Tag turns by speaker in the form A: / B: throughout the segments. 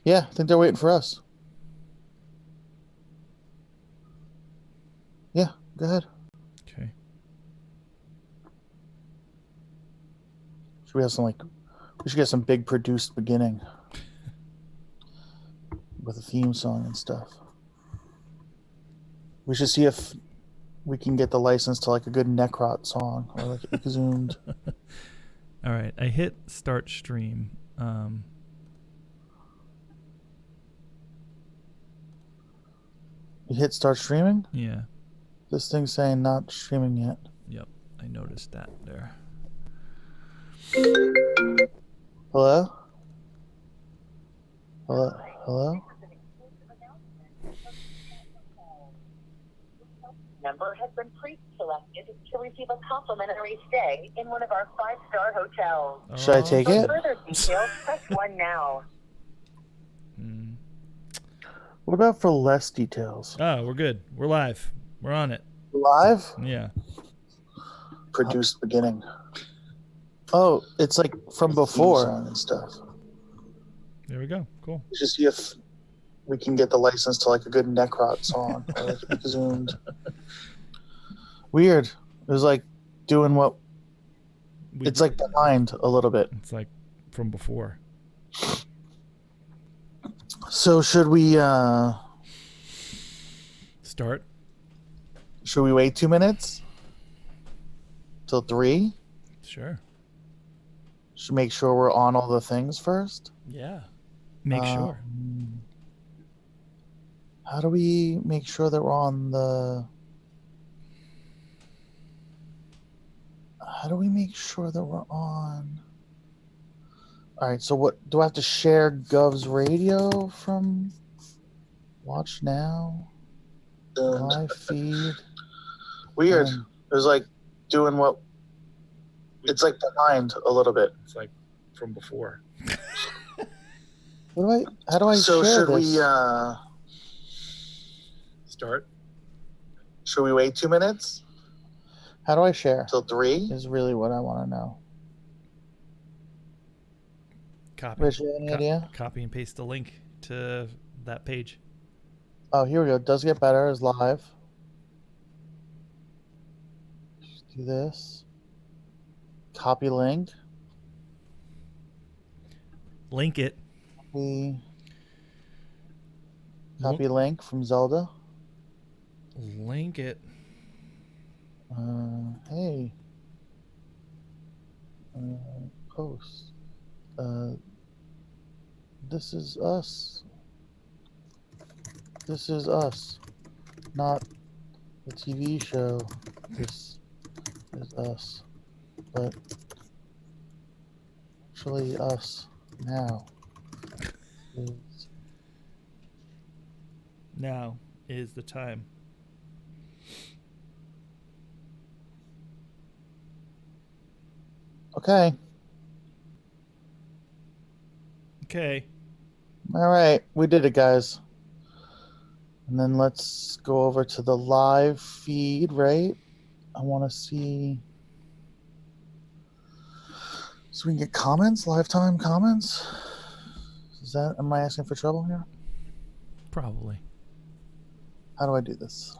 A: Yeah, I think they're waiting for us. Yeah, go ahead.
B: Okay.
A: Should we have some we should get some big produced beginning with a theme song and stuff. We should see if we can get the license to like a good Necrot song or like Exhumed.
B: All right. I hit start stream.
A: You hit start streaming?
B: Yeah.
A: This thing's saying not streaming yet.
B: Yep. I noticed that there.
A: Hello? Hello? Hello?
C: Number has been pre-selected to receive a complimentary stay in one of our 5-star hotels.
A: Should I take
C: For
A: it?
C: further details, press 1 now.
A: What about for less details?
B: Oh, we're good. We're live. We're on it.
A: Live?
B: Yeah.
A: Produced beginning. Oh, it's like from before and stuff.
B: There we go. Cool.
A: We should see if we can get the license to like a good Necrot song or like Exhumed. Weird. It was like doing what it's like behind a little bit.
B: It's like from before.
A: So should we
B: start?
A: Should we wait 2 minutes? Till 3?
B: Sure.
A: Should make sure we're on all the things first?
B: Yeah. Make sure.
A: How do we make sure that we're on the... How do we make sure that we're on... All right, so what... Do I have to share Gov's radio from Watch Now? Live feed? Weird. It was like doing what... It's like behind a little bit.
B: It's like from before.
A: How do I
D: So
A: share
D: should
A: this?
D: we
B: start?
D: should we wait 2 minutes
A: How do I share?
D: till 3?
A: Is really what I want to know.
B: Copy.
A: Rich, you have any idea?
B: Copy and paste the link to that page.
A: Oh, here we go. Does Get Better is live. Just do this. Copy link.
B: Link it.
A: Copy link from Zelda.
B: Link it.
A: Hey. Post. This is us. This is us. Not the TV show. This is us. But actually us now. Is
B: Now is the time.
A: okay.
B: Okay.
A: All right, we did it, guys. And then let's go over to the live feed, right? I want to see. So we can get comments, lifetime comments. Am I asking for trouble here?
B: Probably.
A: How do I do this?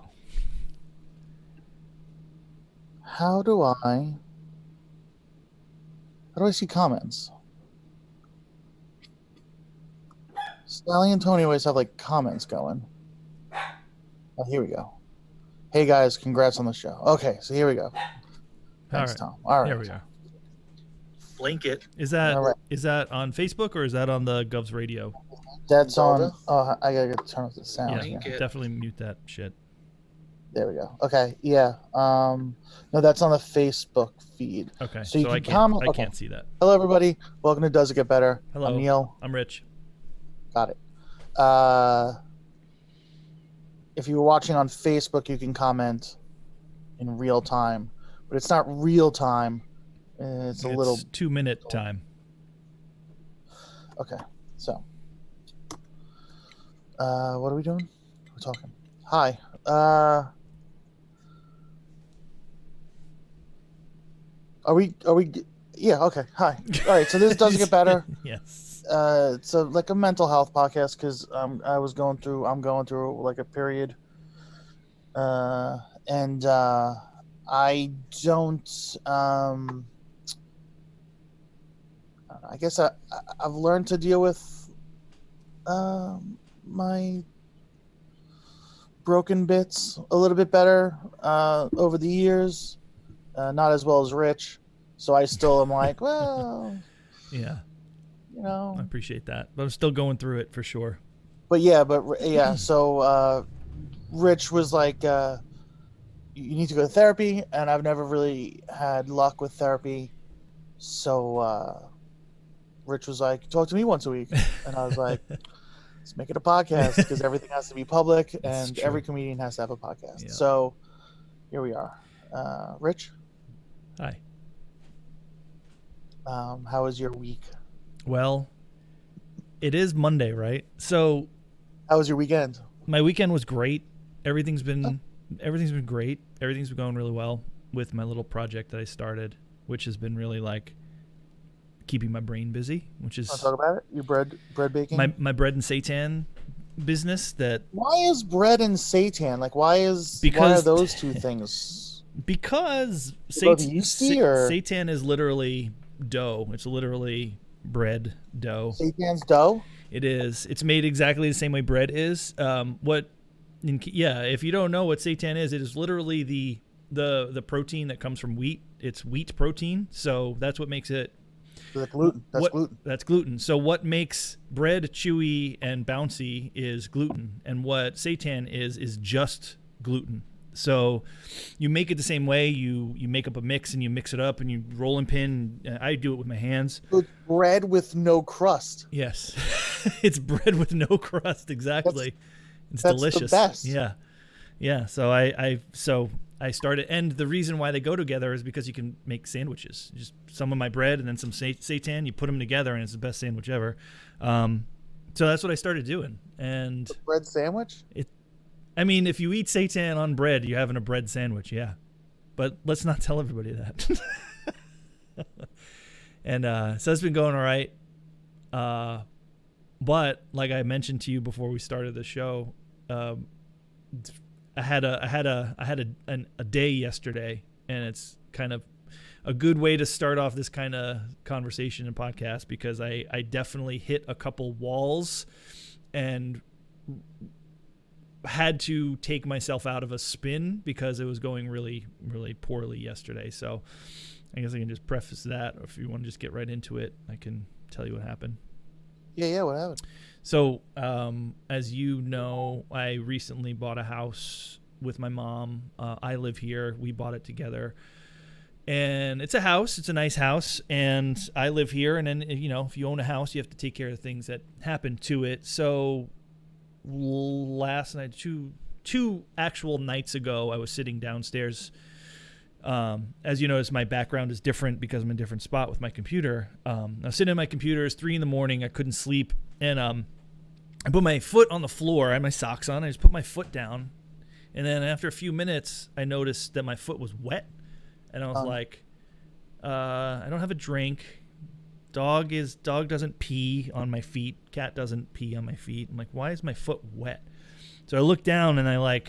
A: How do I see comments? Sally and Tony always have like comments going. Oh, here we go. Hey guys, congrats on the show. Okay, so here we go. Thanks,
B: right.
A: Tom. All right.
B: There we go.
D: Link it.
B: Is that
A: All right.
B: is that on Facebook or is that on the Govs Radio?
A: That's on.
D: Zelda?
A: Oh, I gotta turn off the sound.
B: Yeah,
A: here.
D: Link it.
B: definitely mute that shit.
A: There we go. Okay, yeah. No, that's on the Facebook feed.
B: Okay.
A: So you
B: I
A: can
B: can't
A: comment.
B: I
A: Okay.
B: can't see that.
A: Hello, everybody. Welcome to Does It Get Better?
B: Hello.
A: I'm Neil.
B: I'm Rich.
A: Got it. If you're watching on Facebook, you can comment in real time, but it's not real time. It's a little
B: 2-minute time.
A: Okay. So, what are we doing? We're talking. Hi. Are we? Yeah. Okay. Hi. All right. So this does get better.
B: Yes.
A: it's like a mental health podcast because I'm going through like a period, and I don't. I guess I've learned to deal with my broken bits a little bit better over the years. Not as well as Rich, so I still am like, well,
B: Yeah,
A: you know.
B: I appreciate that, but I'm still going through it for sure.
A: But yeah. So Rich was like, you need to go to therapy, and I've never really had luck with therapy. So Rich was like, talk to me once a week, and I was like, let's make it a podcast because everything has to be public,
B: That's
A: and
B: true.
A: every comedian has to have a podcast.
B: Yeah.
A: So here we are. Rich,
B: Hi.
A: how was your week?
B: Well, it is Monday, right? So
A: How was your weekend?
B: my weekend was great. Everything's been great. Everything's been going really well with my little project that I started, which has been really like keeping my brain busy, which is
A: Want to talk about it? Your bread baking.
B: my bread and seitan business. That
A: Why is bread and seitan? Like, why are
B: Because-
A: those two things?
B: because
A: Both yeasty, or-
B: seitan is literally dough. It's literally bread dough.
A: Seitan's dough.
B: It is. It's made exactly the same way bread is. If you don't know what seitan is, it is literally the protein that comes from wheat. It's wheat protein, so that's what makes it.
A: The gluten. That's gluten.
B: That's gluten. So what makes bread chewy and bouncy is gluten, and what seitan is just gluten. So you make it the same way. You make up a mix and you mix it up and you roll and pin. I do it with my hands.
A: It's bread with no crust.
B: Yes, it's bread with no crust. Exactly. It's
A: that's the
B: delicious.
A: best.
B: Yeah. So I started, and the reason why they go together is because you can make sandwiches. Just some of my bread and then some seitan. You put them together, and it's the best sandwich ever. So that's what I started doing. And
A: Bread sandwich.
B: I mean, if you eat seitan on bread, you're having a bread sandwich. Yeah, but let's not tell everybody that. And so it's been going all right. But like I mentioned to you before we started the show, I had a day yesterday, and it's kind of a good way to start off this kind of conversation and podcast because I definitely hit a couple walls and had to take myself out of a spin because it was going really, really poorly yesterday. So I guess I can just preface that, or if you want to just get right into it, I can tell you what happened.
A: Yeah. What happened?
B: So, as you know, I recently bought a house with my mom. I live here. We bought it together. And it's a house. It's a nice house. And I live here. And then, you know, if you own a house, you have to take care of things that happen to it. So last night, two actual nights ago, I was sitting downstairs. As you notice, my background is different because I'm in a different spot with my computer. I was sitting at my computer. It's 3 a.m. I couldn't sleep. And I put my foot on the floor. I had my socks on. I just put my foot down. And then after a few minutes, I noticed that my foot was wet. And I was like, I don't have a drink. Dog doesn't pee on my feet. Cat doesn't pee on my feet. I'm like, why is my foot wet? So I looked down and I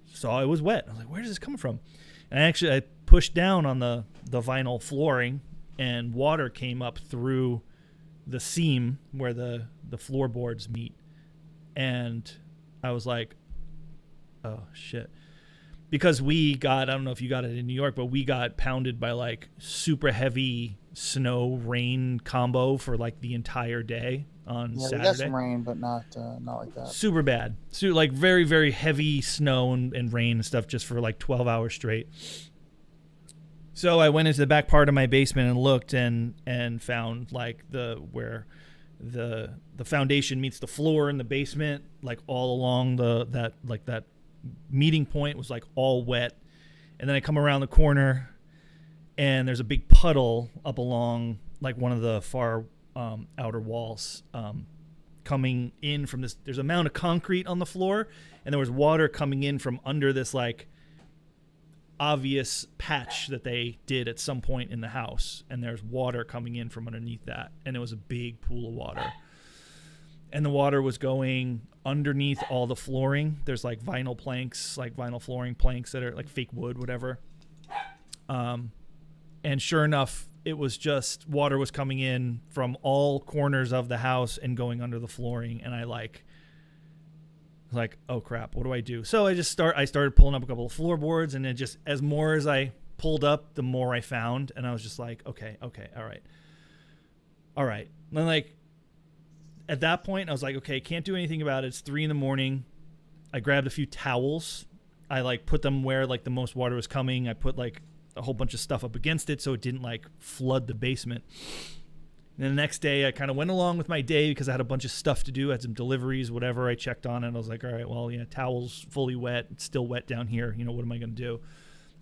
B: saw it was wet. I was like, where is this coming from? And I pushed down on the vinyl flooring, and water came up through the seam where the floorboards meet. And I was like, oh shit. Because I don't know if you got it in New York, but we got pounded by like super heavy snow rain combo for like the entire day on Saturday.
A: We got some rain, but not like that.
B: Super bad. So like very, very heavy snow and rain and stuff just for like 12 hours straight. So I went into the back part of my basement and looked and found like where the foundation meets the floor in the basement, like all along that meeting point was like all wet. And then I come around the corner and there's a big puddle up along like one of the far outer walls coming in from this. There's a mound of concrete on the floor, and there was water coming in from under this like obvious patch that they did at some point in the house, and there's water coming in from underneath that, and it was a big pool of water, and the water was going underneath all the flooring. There's like vinyl planks, like vinyl flooring planks that are like fake wood, whatever. And sure enough, it was just water was coming in from all corners of the house and going under the flooring, and I was like, oh crap, what do I do? So I started pulling up a couple of floorboards, and it just, as more as I pulled up, the more I found, and I was just like, okay, all right. And then like at that point, I was like, okay, can't do anything about it. It's 3 a.m. I grabbed a few towels. I like put them where like the most water was coming. I put like a whole bunch of stuff up against it so it didn't like flood the basement. And then the next day I kind of went along with my day because I had a bunch of stuff to do. I had some deliveries, whatever. I checked on it, and I was like, all right, well, yeah, towel's fully wet. It's still wet down here. You know, what am I going to do?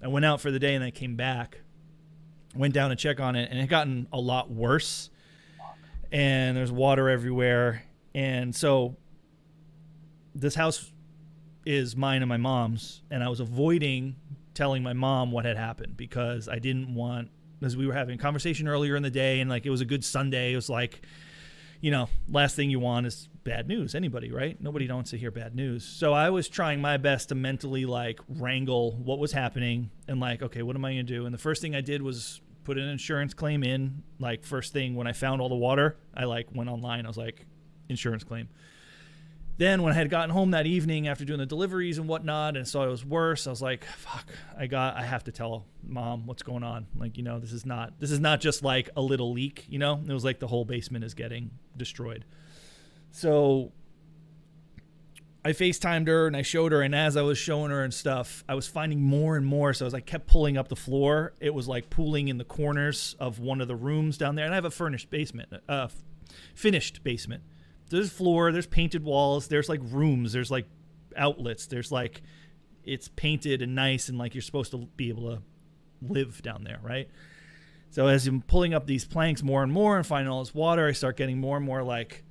B: I went out for the day, and I came back, went down to check on it, and it had gotten a lot worse. And there's water everywhere. And so this house is mine and my mom's, and I was avoiding telling my mom what had happened because I didn't want, as we were having a conversation earlier in the day, and like it was a good Sunday. It was like, you know, last thing you want is bad news. Anybody, right? Nobody wants to hear bad news. So I was trying my best to mentally like wrangle what was happening and like, okay, what am I going to do? And the first thing I did was put an insurance claim in. Like first thing when I found all the water, I like went online. I was like, insurance claim. Then when I had gotten home that evening after doing the deliveries and whatnot and saw it was worse, I was like, fuck, I have to tell Mom what's going on. Like, you know, this is not just like a little leak, you know? It was like the whole basement is getting destroyed. So I FaceTimed her and I showed her, and as I was showing her and stuff, I was finding more and more. So as I kept pulling up the floor, it was like pooling in the corners of one of the rooms down there. And I have a finished basement. There's floor, there's painted walls, there's like rooms, there's like outlets, there's like, it's painted and nice and like you're supposed to be able to live down there, right? So as I'm pulling up these planks more and more and finding all this water, I start getting more and more like,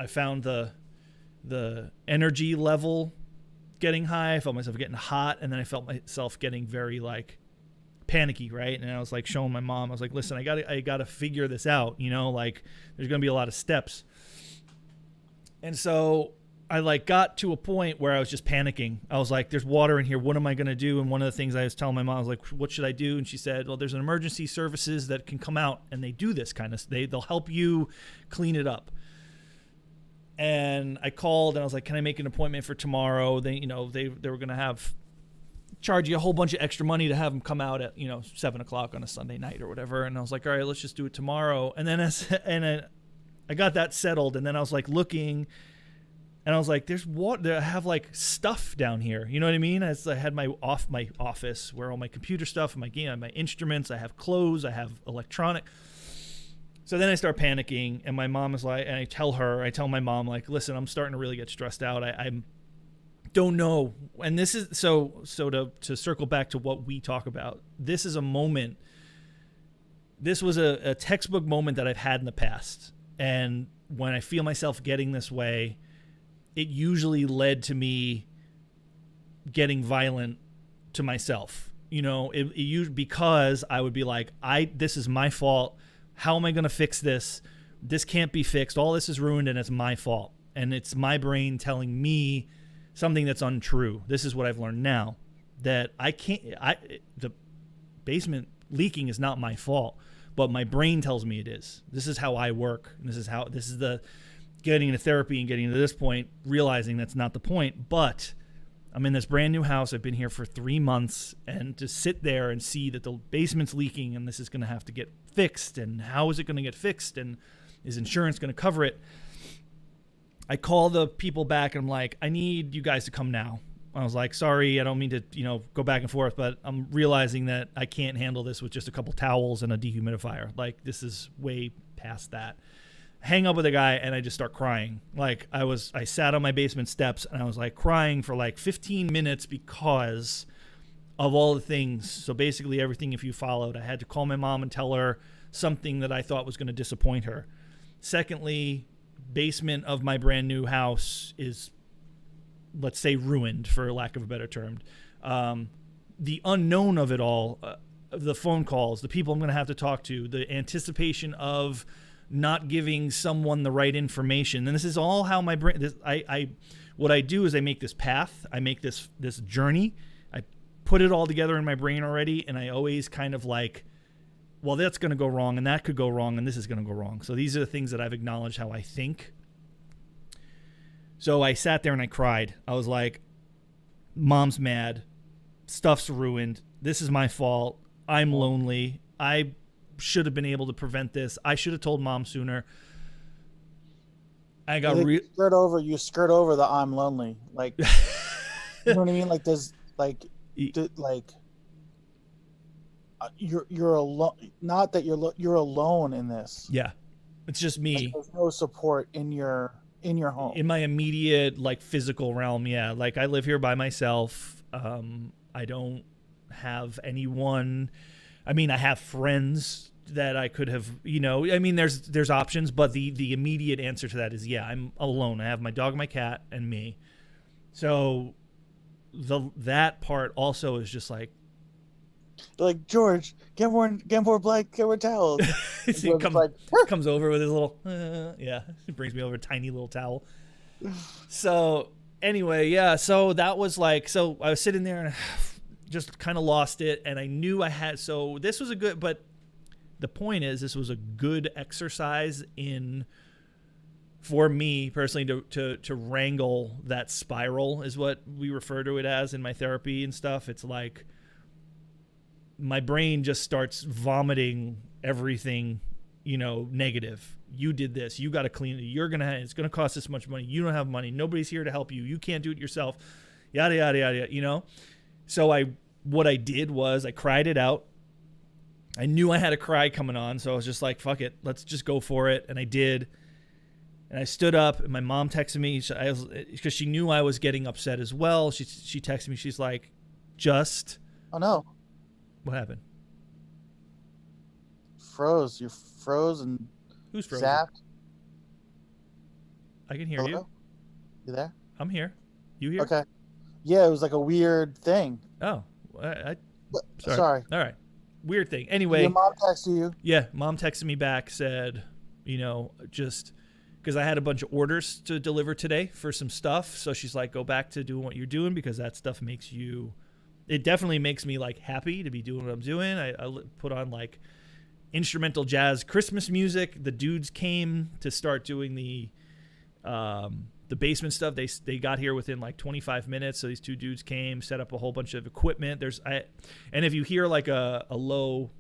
B: I found the energy level getting high, I felt myself getting hot, and then I felt myself getting very like panicky, right? And I was like showing my mom, I was like, listen, I gotta figure this out, you know, like there's gonna be a lot of steps. And so I like got to a point where I was just panicking. I was like, there's water in here. What am I going to do? And one of the things I was telling my mom, I was like, what should I do? And she said, well, there's an emergency services that can come out and they do this kind of, they'll help you clean it up. And I called and I was like, can I make an appointment for tomorrow? They were going to charge you a whole bunch of extra money to have them come out at, 7:00 on a Sunday night or whatever. And I was like, all right, let's just do it tomorrow. And then I got that settled, and then I was like looking, and I was like, "There's water. I have like stuff down here." You know what I mean? As I had my office where all my computer stuff, my instruments, I have clothes, I have electronic. So then I start panicking, and my mom is like, and I tell my mom like, "Listen, I'm starting to really get stressed out. I don't know." And this is so to circle back to what we talk about. This is a moment. This was a textbook moment that I've had in the past. And when I feel myself getting this way, it usually led to me getting violent to myself. Because I would be like, this is my fault. How am I going to fix this? This can't be fixed. All this is ruined, and it's my fault. And it's my brain telling me something that's untrue. This is what I've learned now, that the basement leaking is not my fault. But my brain tells me it is. This is how I work. This is the getting into therapy and getting to this point, realizing that's not the point. But I'm in this brand new house. I've been here for 3 months, and to sit there and see that the basement's leaking and this is going to have to get fixed, and how is it going to get fixed, and is insurance going to cover it? I call the people back and I'm like, I need you guys to come now. I was like, sorry, I don't mean to, go back and forth, but I'm realizing that I can't handle this with just a couple towels and a dehumidifier. Like, this is way past that. Hang up with a guy, and I just start crying. Like, I sat on my basement steps, and I was like crying for like 15 minutes because of all the things. So basically everything, if you followed, I had to call my mom and tell her something that I thought was going to disappoint her. Secondly, basement of my brand new house is, let's say, ruined, for lack of a better term. the unknown of it all, the phone calls, the people I'm going to have to talk to, the anticipation of not giving someone the right information. And this is all how my brain, what I do is I make this path, I make this journey, I put it all together in my brain already, and I always kind of like, well, that's going to go wrong, and that could go wrong, and this is going to go wrong. So these are the things that I've acknowledged how I think. So I sat there and I cried. I was like, Mom's mad. Stuff's ruined. This is my fault. I'm lonely. I should have been able to prevent this. I should have told Mom sooner. I got
A: you skirt over the I'm lonely. Like, you know what I mean? Like, there's like you're alone. Not that you're alone in this.
B: Yeah, it's just me.
A: Like, there's no support in your home.
B: In my immediate like physical realm, yeah. Like I live here by myself. I don't have anyone. I mean, I have friends that I could have, I mean, there's options, but the immediate answer to that is, yeah, I'm alone. I have my dog, my cat, and me. So that part also is just like
A: George, get more towels.
B: He comes over with his little, he brings me over a tiny little towel. So anyway, yeah, so that was like, so I was sitting there and just kind of lost it, and I knew I had, so this was a good, but the point is this was a good exercise for me personally to wrangle that spiral, is what we refer to it as in my therapy and stuff. It's like my brain just starts vomiting everything, negative. You did this. You got to clean it. It's going to cost this much money. You don't have money. Nobody's here to help you. You can't do it yourself. Yada, yada, yada, So what I did was I cried it out. I knew I had a cry coming on. So I was just like, fuck it. Let's just go for it. And I did. And I stood up, and my mom texted me because she knew I was getting upset as well. She texted me. She's like,
A: oh no.
B: What happened?
A: Froze. You froze and
B: who's frozen?
A: Zapped.
B: I can hear you.
A: You there?
B: I'm here. You here?
A: Okay. Yeah, it was like a weird thing.
B: Oh,
A: sorry.
B: All right. Weird thing. Anyway.
A: Your mom texted you?
B: Yeah, Mom texted me back, said, just because I had a bunch of orders to deliver today for some stuff. So she's like, go back to doing what you're doing, because that stuff it definitely makes me like happy to be doing what I'm doing. I put on like instrumental jazz Christmas music. The dudes came to start doing the basement stuff. They got here within like 25 minutes. So these two dudes came, set up a whole bunch of equipment. And if you hear like a low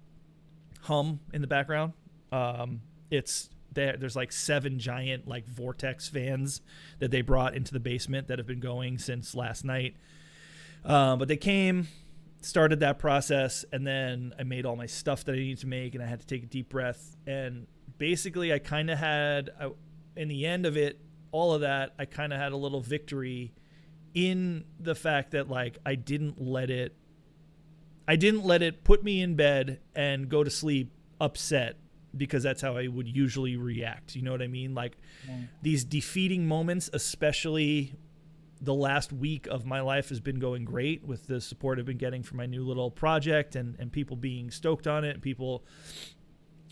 B: hum in the background, there's like 7 giant like vortex fans that they brought into the basement that have been going since last night. But they came, started that process, and then I made all my stuff that I needed to make, and I had to take a deep breath. And basically I kind of had, in the end of it, all of that, I kind of had a little victory in the fact that like I didn't let it put me in bed and go to sleep upset, because that's how I would usually react. You know what I mean? Like these defeating moments, especially the last week of my life, has been going great with the support I've been getting from my new little project and people being stoked on it, and people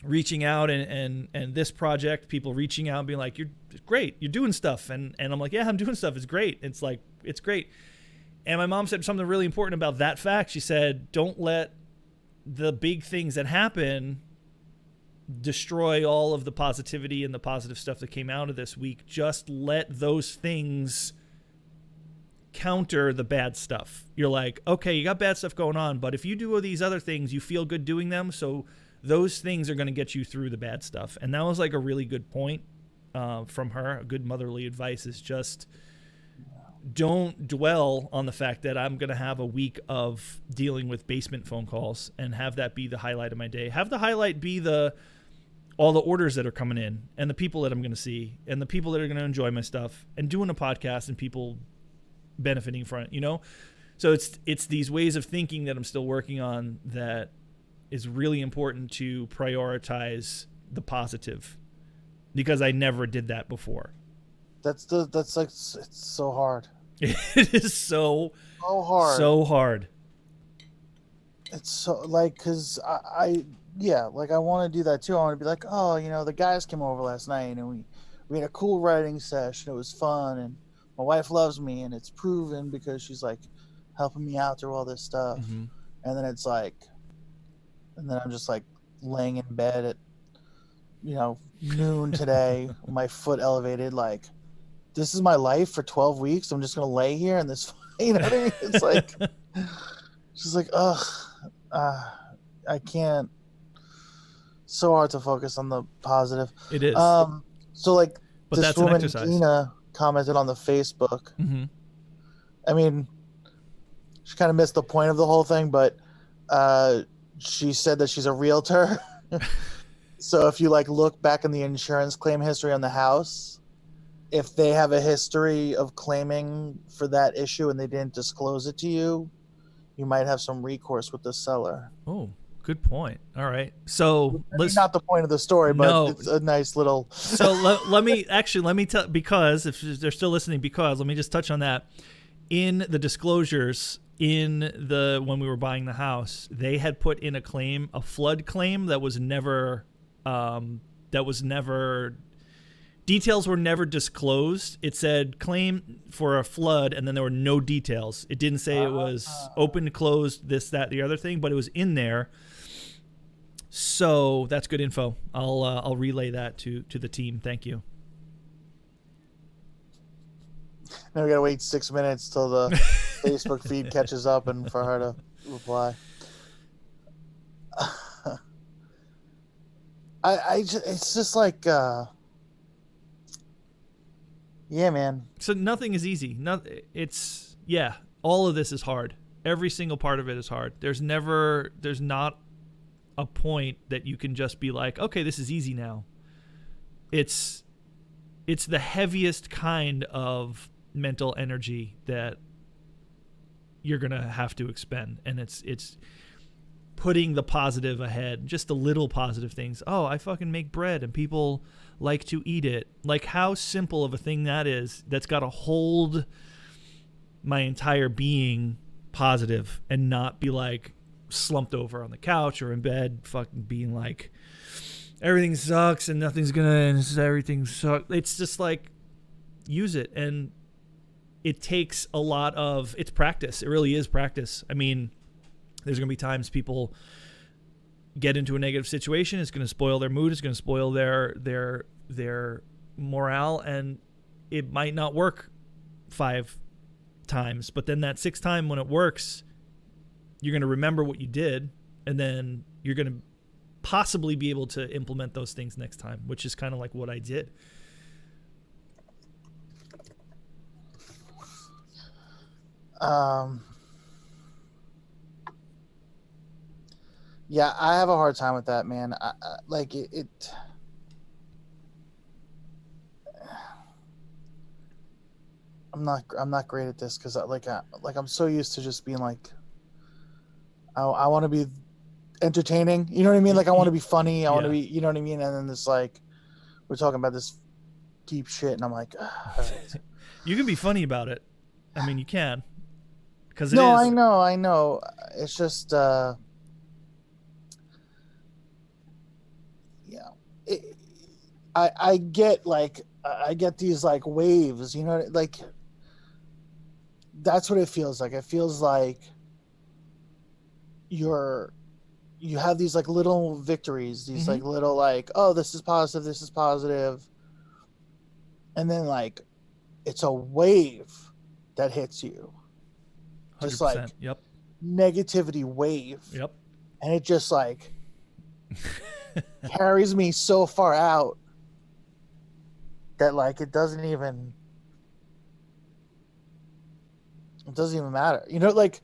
B: reaching out and this project, people reaching out and being like, you're great, you're doing stuff. And I'm like, yeah, I'm doing stuff. It's great. It's like, it's great. And my mom said something really important about that fact. She said, don't let the big things that happen destroy all of the positivity and the positive stuff that came out of this week. Just let those things counter the bad stuff. You're like, okay, you got bad stuff going on, but if you do these other things, you feel good doing them. So those things are going to get you through the bad stuff. And that was like a really good point from her. A good motherly advice is just don't dwell on the fact that I'm going to have a week of dealing with basement phone calls and have that be the highlight of my day. Have the highlight be all the orders that are coming in and the people that I'm going to see and the people that are going to enjoy my stuff and doing a podcast and people benefiting from it, So it's these ways of thinking that I'm still working on that is really important to prioritize the positive, because I never did that before.
A: That's like, it's so hard.
B: It is so
A: hard.
B: So hard.
A: it's so like because I yeah, like I want to do that too. I want to be like, oh, the guys came over last night and we had a cool writing session. It was fun, and my wife loves me, and it's proven because she's like helping me out through all this stuff.
B: Mm-hmm.
A: And then it's like, and then I'm just like laying in bed at noon today, my foot elevated, like this is my life for 12 weeks. I'm just gonna lay here and this, you know what I mean? It's like, she's like, ugh, I can't. So hard to focus on the positive.
B: It is.
A: So like
B: But
A: this
B: that's an
A: woman
B: exercise.
A: Dina commented on the Facebook.
B: Mm-hmm.
A: I mean, she kind of missed the point of the whole thing, but she said that she's a realtor. So if you like look back in the insurance claim history on the house, if they have a history of claiming for that issue and they didn't disclose it to you, you might have some recourse with the seller.
B: Oh, good point. All right. So
A: It's not the point of the story, but
B: No.
A: it's a nice little.
B: So let me tell, because if they're still listening, because let me just touch on that. In the disclosures when we were buying the house, they had put in a flood claim that was never details were never disclosed. It said claim for a flood, and then there were no details. It didn't say it was open, closed, this, that, the other thing, but it was in there. So that's good info. I'll relay that to the team. Thank you.
A: Now we gotta wait 6 minutes till the Facebook feed catches up and for her to reply. It's just like, yeah, man.
B: So nothing is easy. All of this is hard. Every single part of it is hard. There's not a point that you can just be like, okay, this is easy now. It's the heaviest kind of mental energy that you're going to have to expend. And it's putting the positive ahead, just the little positive things. Oh, I fucking make bread and people like to eat it. Like how simple of a thing that is, that's got to hold my entire being positive and not be like slumped over on the couch or in bed fucking being like everything sucks and everything sucks. It's just like use it, and it takes a lot of it's practice. It really is practice. I mean, there's going to be times people get into a negative situation. It's going to spoil their mood. It's going to spoil their morale, and it might not work 5 times. But then that 6th time when it works, you're going to remember what you did, and then you're going to possibly be able to implement those things next time, which is kind of like what I did.
A: Yeah, I have a hard time with that, man. I like it. I'm not great at this because I'm so used to just being like, I want to be entertaining. You know what I mean? Like I want to be funny. I want to be, you know what I mean? And then it's like, we're talking about this deep shit, and I'm like, all right.
B: You can be funny about it. I mean, you can. Because
A: no, I know. It's just, I get these like waves, you know, like that's what it feels like. It feels like you have these like little victories, these like little like, oh, this is positive. And then like, it's a wave that hits you. Just
B: 100%.
A: like
B: Yep.
A: negativity wave.
B: Yep.
A: And it just like carries me so far out that like it doesn't even matter, you know, like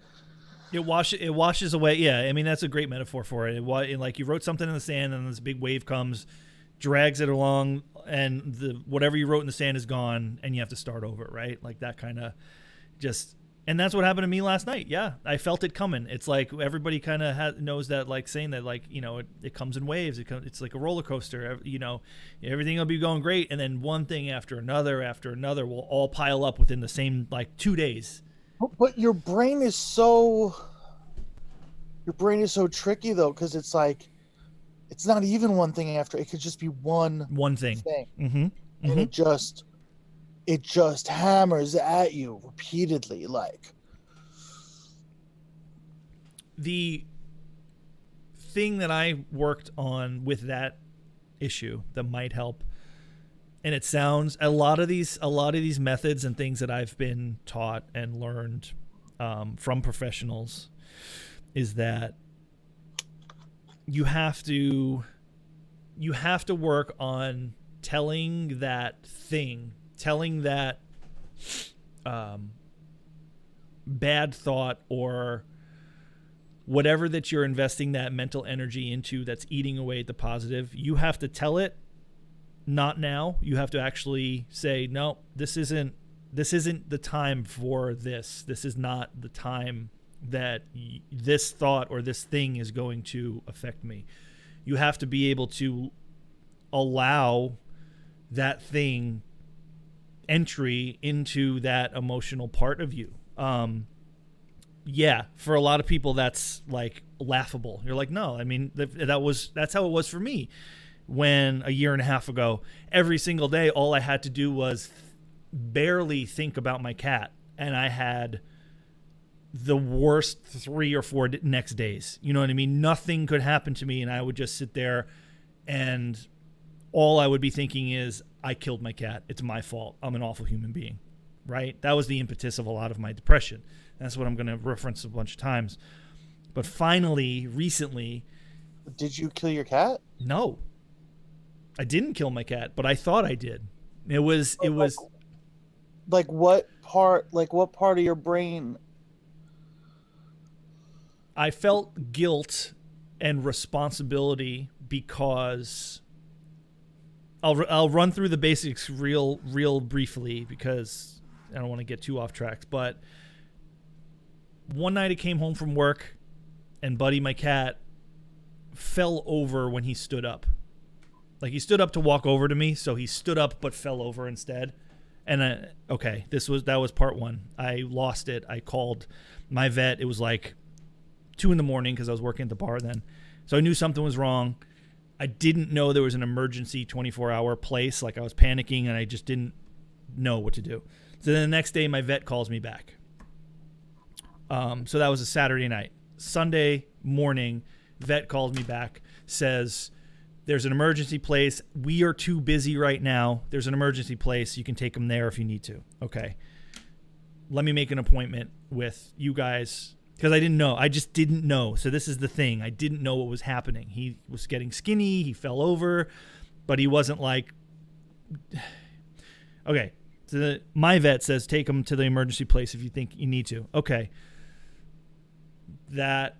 B: it washes away. Yeah, I mean that's a great metaphor for it. Like you wrote something in the sand, and this big wave comes, drags it along, and whatever you wrote in the sand is gone, and you have to start over, right? Like that kind of just. And that's what happened to me last night. Yeah, I felt it coming. It's like everybody kind of knows that, like saying that, like, you know, it comes in waves. It's like a roller coaster. You know, everything will be going great, and then one thing after another will all pile up within the same like 2 days.
A: But your brain is so Your brain is so tricky though, because it's like it's not even one thing after. It could just be one
B: thing.
A: and it just hammers at you repeatedly. Like
B: the thing that I worked on with that issue that might help, and it sounds a lot of these methods and things that I've been taught and learned from professionals is that you have to work on telling that bad thought or whatever that you're investing that mental energy into that's eating away at the positive. You have to tell it, not now. You have to actually say, no, this isn't the time for this. This is not the time that this thought or this thing is going to affect me. You have to be able to allow that thing entry into that emotional part of you. Yeah, for a lot of people that's like laughable. You're like, no, I mean that's how it was for me when a year and a half ago, every single day all I had to do was barely think about my cat, and I had the worst 3 or 4 next days. You know what I mean? Nothing could happen to me, and I would just sit there, and all I would be thinking is, I killed my cat. It's my fault. I'm an awful human being, right? That was the impetus of a lot of my depression. That's what I'm going to reference a bunch of times. But finally, recently...
A: Did you kill your cat?
B: No. I didn't kill my cat, but I thought I did. It was...
A: Like what part of your brain...
B: I felt guilt and responsibility because... I'll run through the basics real briefly because I don't want to get too off track. But one night I came home from work and Buddy, my cat, fell over when he stood up. Like he stood up to walk over to me, so he stood up but fell over instead. And that was part one. I lost it. I called my vet. It was like 2 a.m. because I was working at the bar then. So I knew something was wrong. I didn't know there was an emergency 24-hour place. Like I was panicking and I just didn't know what to do. So then the next day my vet calls me back. So that was a Saturday night. Sunday morning, vet calls me back, says, there's an emergency place. We are too busy right now. There's an emergency place. You can take him there if you need to. Okay. Let me make an appointment with you guys. Because I didn't know. I just didn't know. So this is the thing. I didn't know what was happening. He was getting skinny. He fell over. But he wasn't like... Okay. So my vet says take him to the emergency place if you think you need to. Okay. That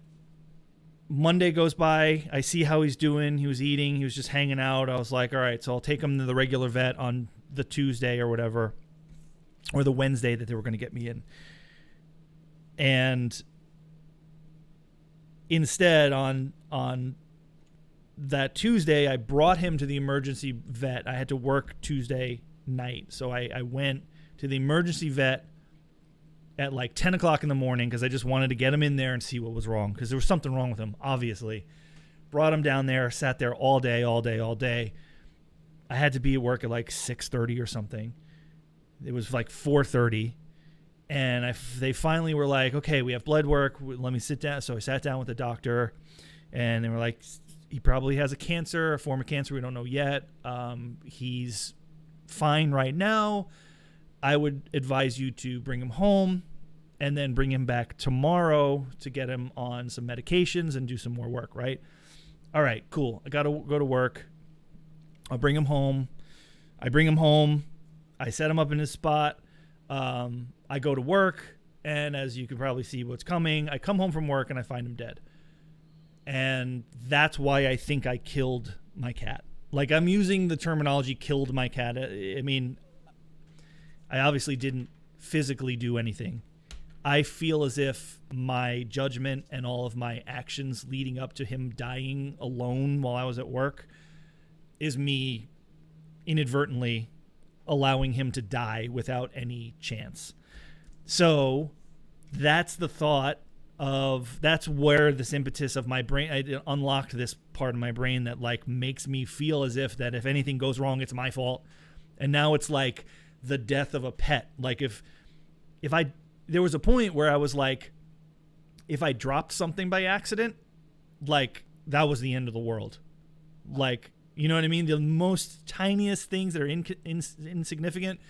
B: Monday goes by. I see how he's doing. He was eating. He was just hanging out. I was like, all right, so I'll take him to the regular vet on the Tuesday or whatever. Or the Wednesday that they were going to get me in. And... instead, on that Tuesday, I brought him to the emergency vet. I had to work Tuesday night. So I went to the emergency vet at like 10 o'clock in the morning because I just wanted to get him in there and see what was wrong because there was something wrong with him, obviously. Brought him down there, sat there all day. I had to be at work at like 6:30 or something. It was like 4:30. And they finally were like, okay, we have blood work. Let me sit down. So I sat down with the doctor, and they were like, he probably has a form of cancer. We don't know yet. He's fine right now. I would advise you to bring him home and then bring him back tomorrow to get him on some medications and do some more work, right? All right, cool. I got to go to work. I'll bring him home. I bring him home. I set him up in his spot. I go to work, and as you can probably see what's coming, I come home from work and I find him dead. And that's why I think I killed my cat. Like, I'm using the terminology killed my cat. I mean, I obviously didn't physically do anything. I feel as if my judgment and all of my actions leading up to him dying alone while I was at work is me inadvertently allowing him to die without any chance. So that's the thought that's where this impetus of my brain, I unlocked this part of my brain that like makes me feel as if that if anything goes wrong, it's my fault. And now it's like the death of a pet. Like if there was a point where I was like, if I dropped something by accident, like that was the end of the world. Like, you know what I mean? The most tiniest things that are insignificant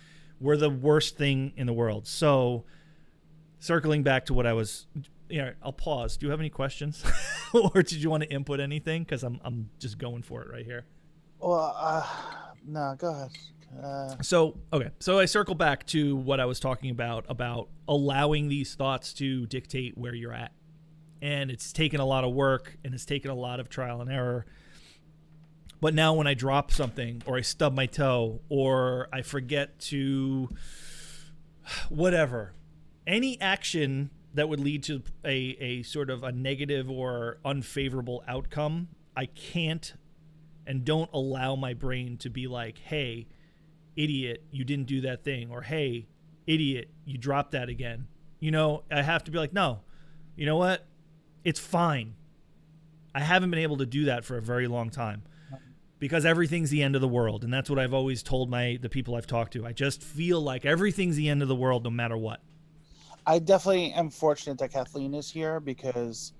B: were the worst thing in the world. So circling back to what I was, I'll pause. Do you have any questions or did you want to input anything? Cause I'm just going for it right here.
A: Well, no, go ahead.
B: So I circle back to what I was talking about allowing these thoughts to dictate where you're at. And it's taken a lot of work and it's taken a lot of trial and error. But now when I drop something or I stub my toe or I forget to whatever, any action that would lead to a sort of a negative or unfavorable outcome, I can't and don't allow my brain to be like, hey, idiot, you didn't do that thing, or hey, idiot, you dropped that again. I have to be like, no, you know what? It's fine. I haven't been able to do that for a very long time because everything's the end of the world. And that's what I've always told the people I've talked to. I just feel like everything's the end of the world no matter what.
A: I definitely am fortunate that Kathleen is here because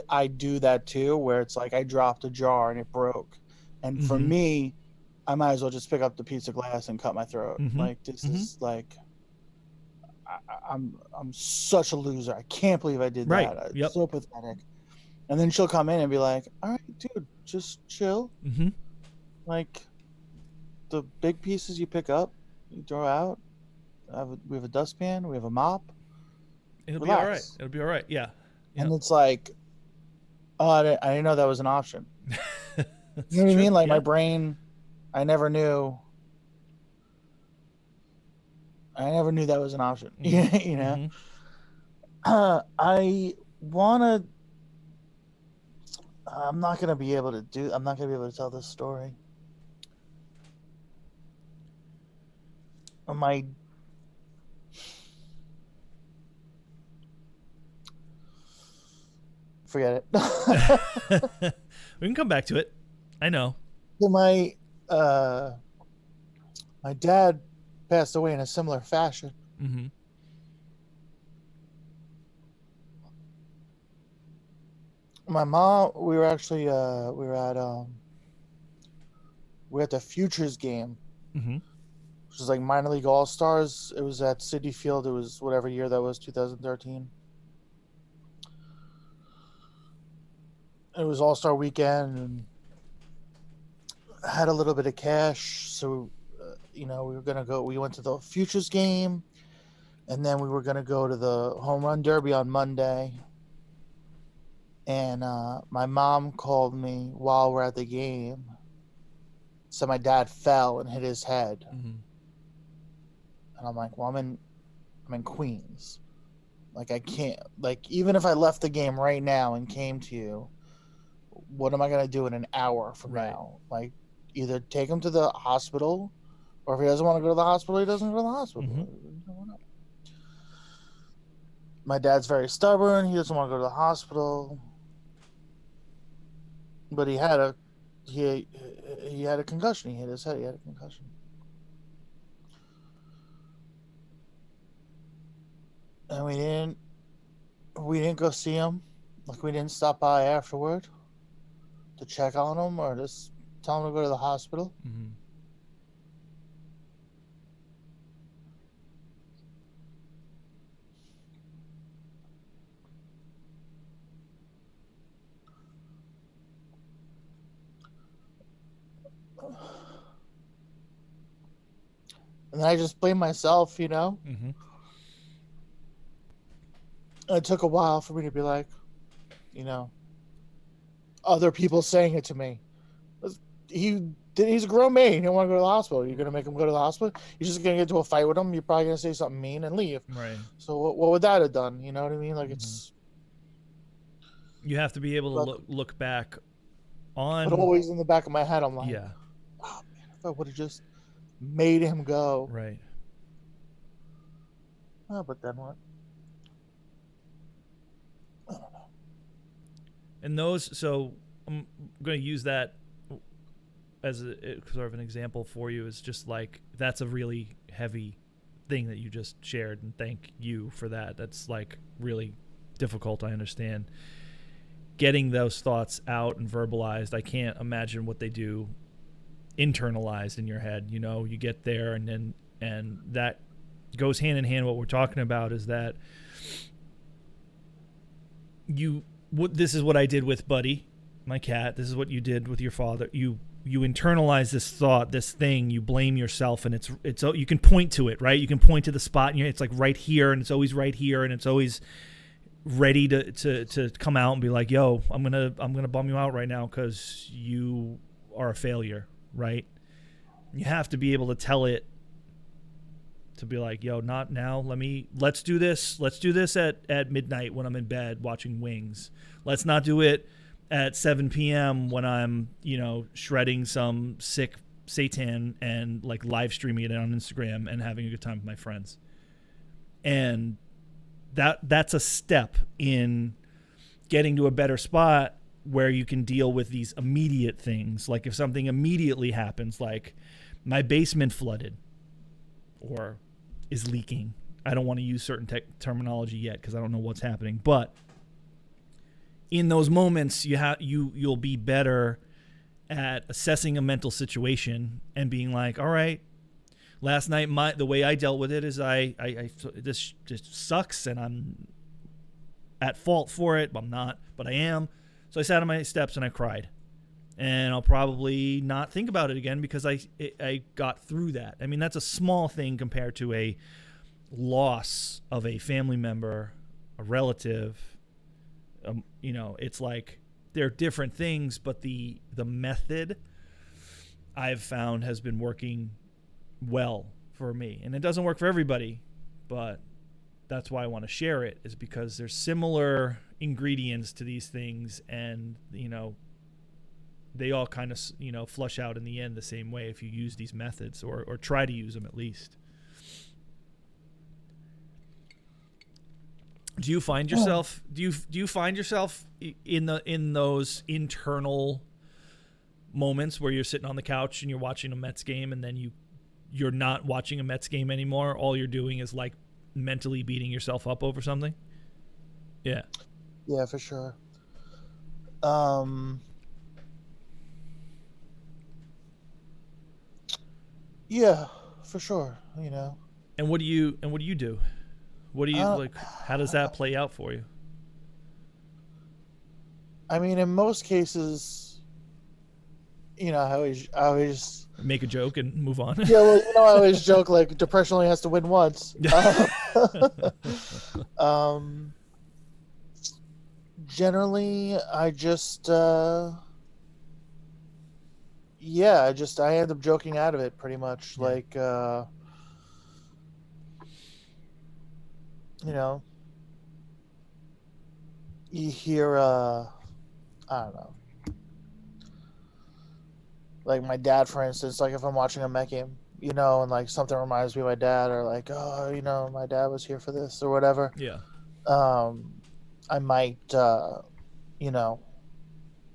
A: I do that too, where it's like I dropped a jar and it broke. And for me, I might as well just pick up the piece of glass and cut my throat. Like this is like, I'm such a loser. I can't believe I did that.
B: Right. Yep.
A: It's so pathetic. And then she'll come in and be like, all right, dude, just chill. Like the big pieces you pick up, you throw out. We have a dustpan. We have a mop.
B: It'll
A: Relax.
B: be all right. It'll be all right. Yeah.
A: And it's like, oh, I didn't know that was an option. You know what I mean? Like my brain, I never knew that was an option. You know? I'm not gonna be able to tell this story. Forget it.
B: We can come back to it. I know.
A: My dad passed away in a similar fashion. My mom, we were at the Futures game, which was like minor league all stars. It was at Citi Field. It was whatever year that was, 2013. It was all-star weekend and had a little bit of cash. So, we went to the Futures game and then we were going to go to the home run derby on Monday. And my mom called me while we're at the game. So my dad fell and hit his head. And I'm like, well, I'm in Queens. Like I can't, like, even if I left the game right now and came to you, what am I going to do in an hour from now? Like, either take him to the hospital, or if he doesn't want to go to the hospital, he doesn't go to the hospital. My dad's very stubborn. He doesn't want to go to the hospital. But he had a concussion. He hit his head. He had a concussion. And we didn't go see him. Like, we didn't stop by afterward to check on him or just tell him to go to the hospital. And then I just blame myself, It took a while for me to be like, other people saying it to me. He's a grown man. He don't want to go to the hospital. You're gonna make him go to the hospital. You're just gonna get into a fight with him. You're probably gonna say something mean and leave.
B: Right.
A: So what would that have done? You know what I mean? Like it's.
B: You have to be able to look back on.
A: But always in the back of my head, I'm like,
B: yeah.
A: Oh man, if I would have just made him go.
B: Right.
A: Oh, but then what?
B: And those, so I'm going to use that as sort of an example for you. Is just like, that's a really heavy thing that you just shared, and thank you for that. That's like really difficult, I understand. Getting those thoughts out and verbalized, I can't imagine what they do internalized in your head. You know, you get there, and that goes hand in hand. What we're talking about is that this is what I did with Buddy, my cat. This is what you did with your father. You internalize this thought, this thing, you blame yourself, and it's you can point to it, right? You can point to the spot, and it's like right here, and it's always right here, and it's always ready to come out and be like, yo, I'm gonna bum you out right now because you are a failure, right? You have to be able to tell it, to be like, yo, not now. Let's do this at midnight when I'm in bed watching Wings. Let's not do it at 7 p.m. when I'm, shredding some sick seitan and like live streaming it on Instagram and having a good time with my friends. And that's a step in getting to a better spot where you can deal with these immediate things. Like if something immediately happens, like my basement flooded or is leaking. I don't want to use certain terminology yet because I don't know what's happening. But in those moments, you'll be better at assessing a mental situation and being like, all right, last night the way I dealt with it is this just sucks and I'm at fault for it, but I'm not, but I am. So I sat on my steps and I cried. And I'll probably not think about it again because I got through that. I mean, that's a small thing compared to a loss of a family member, a relative. It's like they're different things, but the method I've found has been working well for me. And it doesn't work for everybody, but that's why I want to share it, is because there's similar ingredients to these things, and they all kind of flush out in the end the same way if you use these methods or try to use them at least. Do you find yourself in those internal moments where you're sitting on the couch and you're watching a Mets game and then you're not watching a Mets game anymore? All you're doing is like mentally beating yourself up over something? Yeah.
A: Yeah, for sure. Yeah, for sure.
B: And what do you do? What do you like? How does that play out for you?
A: I mean, in most cases, I always
B: Make a joke and move on.
A: Yeah, well, I always joke like depression only has to win once. Generally, I just I end up joking out of it pretty much.
B: Yeah.
A: Like, you hear, I don't know, like my dad, for instance, like if I'm watching a Met game, and like something reminds me of my dad, or like, oh, my dad was here for this or whatever.
B: Yeah.
A: I might, a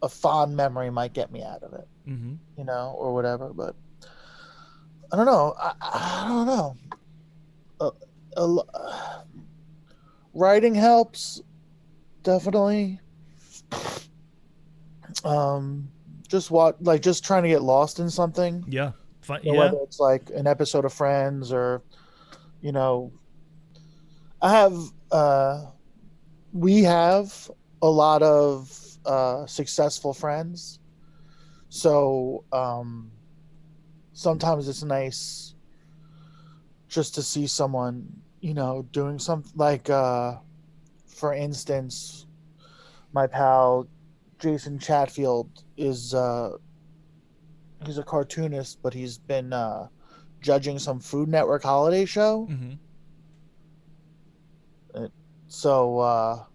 A: fond memory might get me out of it,
B: Mm-hmm.
A: Or whatever. But I don't know. I don't know. Writing helps, definitely. Just trying to get lost in something.
B: Yeah.
A: Whether it's like an episode of Friends or, I have, we have a lot of successful friends. So sometimes it's nice just to see someone, doing something like, for instance, my pal Jason Chatfield is he's a cartoonist, but he's been judging some Food Network holiday show.
B: Mm-hmm.
A: So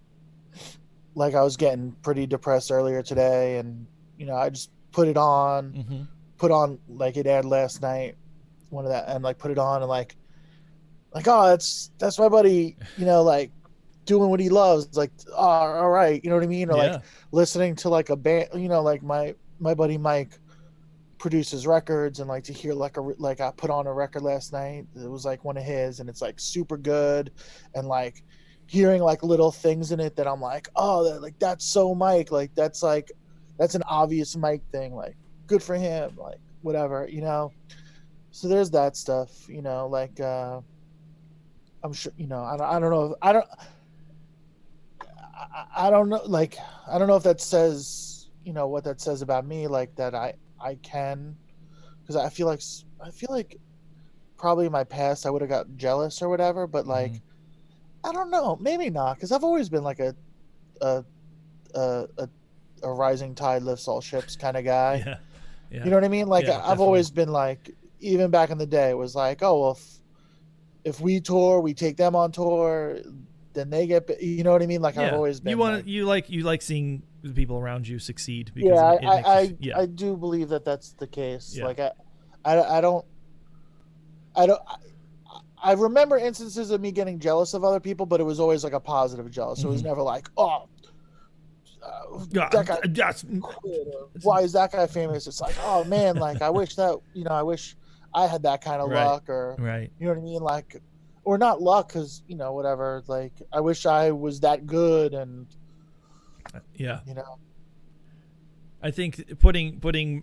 A: like I was getting pretty depressed earlier today, and I just put it on, like it aired last night, and like put it on and like oh, that's my buddy, like doing what he loves, like, oh, all right, you know what I mean? Or
B: Yeah.
A: like listening to like a band, like my buddy Mike produces records, and like to hear like I put on a record last night. It was like one of his, and it's like super good, and like hearing like little things in it that I'm like, oh, like that's so Mike, like that's an obvious Mike thing, like good for him, like whatever, So there's that stuff, like I'm sure, I don't know, I don't know, like I don't know if that says, what that says about me, like that I can, because I feel like probably in my past I would have got jealous or whatever, but like I don't know, maybe not, because I've always been like a a rising tide lifts all ships kind of guy.
B: Yeah. Yeah.
A: You know what I mean? Like
B: Yeah,
A: I've
B: definitely.
A: always been like, even back in the day, it was like, oh well, if we tour, we take them on tour, then they get, you know what I mean? Like I've always been.
B: You like seeing the people around you succeed because
A: Yeah,
B: it makes you,
A: I do believe that that's the case.
B: Yeah.
A: Like I don't. I remember instances of me getting jealous of other people, but it was always like a positive jealous. It was never like, oh, that guy
B: that's
A: quit, or why is that guy famous? It's like, oh man, like I wish I had that kind of
B: Right.
A: luck, or
B: right.
A: you know what I mean, like, or not luck, because whatever. Like I wish I was that good, and
B: Yeah.
A: you know.
B: I think putting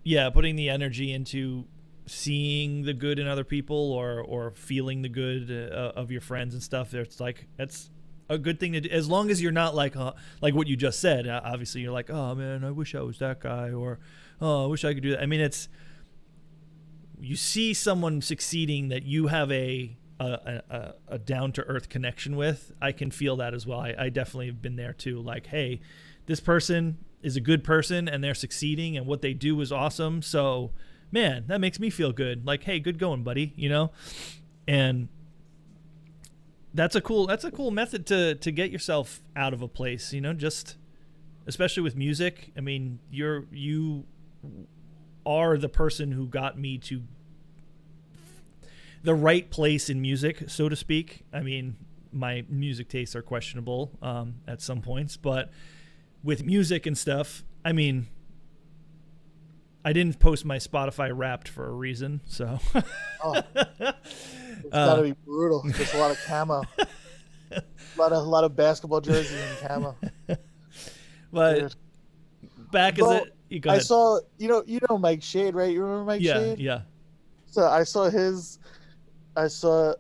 B: the energy into seeing the good in other people, or feeling the good of your friends and stuff. It's like that's a good thing to do, as long as you're not like what you just said. Obviously, you're like, oh man, I wish I was that guy, or oh, I wish I could do that. I mean, it's, you see someone succeeding that you have a down to earth connection with. I can feel that as well. I definitely have been there too. Like, hey, this person is a good person and they're succeeding and what they do is awesome. So, man, that makes me feel good. Like, hey, good going, buddy. And that's a cool method to get yourself out of a place. Just especially with music. I mean, you are the person who got me to the right place in music, so to speak. I mean, my music tastes are questionable at some points, but with music and stuff, I mean, I didn't post my Spotify Wrapped for a reason, so.
A: Oh, it's gotta be brutal. Just a lot of camo, a lot of basketball jerseys and camo.
B: But
A: Dude.
B: back
A: Bro,
B: as it, go
A: I
B: ahead.
A: saw, Mike Shade, right? You remember Mike Shade?
B: Yeah.
A: So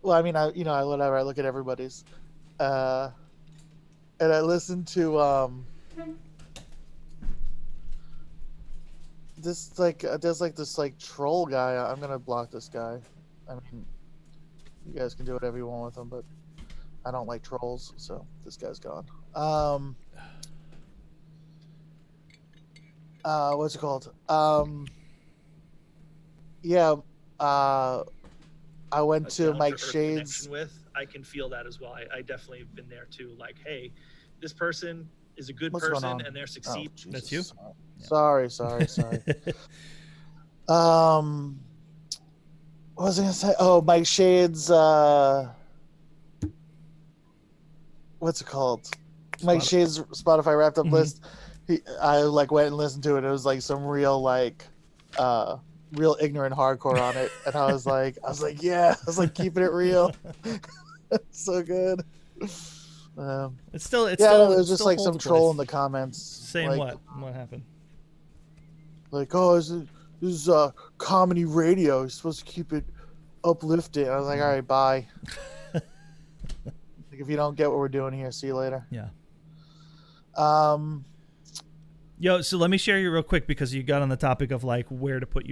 A: well, I mean, I whatever, I look at everybody's, and I listened to this, like, there's like this like troll guy. I'm gonna block this guy. I mean, you guys can do whatever you want with him, but I don't like trolls, so this guy's gone. What's it called? Yeah, I went to Mike Shade's.
B: With, I can feel that as well. I definitely have been there too. Like, hey, this person is a good
A: What's going
B: person
A: on?
B: and they're succeeding.
A: Oh,
B: That's you?
A: Sorry. What was I gonna say? Oh, Mike Shade's what's it called? Mike Shade's Spotify Wrapped Up list. I like went and listened to it. It was like some real real ignorant hardcore on it, and I was like, yeah, I was like keeping it real. So good.
B: It's still
A: there's just like some troll in the comments
B: saying
A: like,
B: what happened.
A: Like, oh, this is comedy radio. You're supposed to keep it uplifting. I was like, all right, bye. Like, if you don't get what we're doing here, see you later.
B: Yeah. Yo, so let me share you real quick, because you got on the topic of like where to put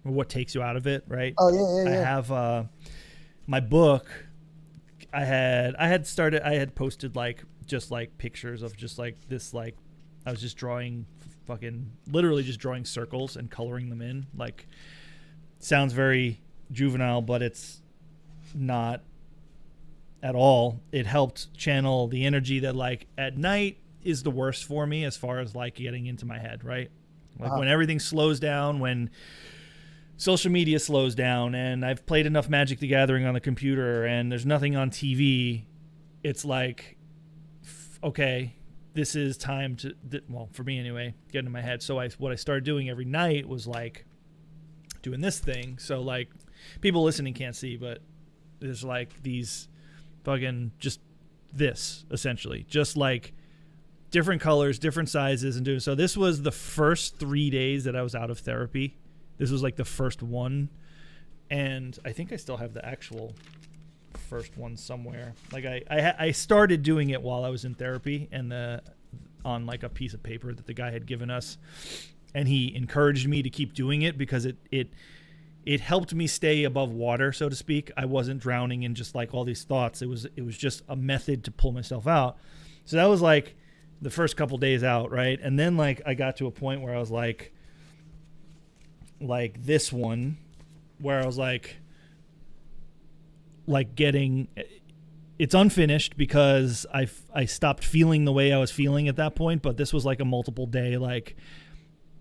B: what takes you out of it, right?
A: Oh yeah.
B: I have my book. I had posted like just like pictures of just like this, like I was just drawing literally just drawing circles and coloring them in. Like, sounds very juvenile, but it's not at all. It helped channel the energy that like at night is the worst for me, as far as like getting into my head, right? Like when everything slows down, when social media slows down, and I've played enough Magic the Gathering on the computer and there's nothing on TV, it's like, okay, this is time to, well, for me anyway, get in my head. So what I started doing every night was like doing this thing. So like people listening can't see, but there's like these fucking just this essentially, just like different colors, different sizes, and doing so. This was the first 3 days that I was out of therapy. This was like the first one, and I think I still have the actual first one somewhere. Like I started doing it while I was in therapy, and on like a piece of paper that the guy had given us, and he encouraged me to keep doing it because it helped me stay above water, so to speak. I wasn't drowning in just like all these thoughts. It was just a method to pull myself out. So that was like the first couple days out, right? And then like I got to a point where I was like this one, where I was like getting, it's unfinished because I stopped feeling the way I was feeling at that point. But this was like a multiple day, like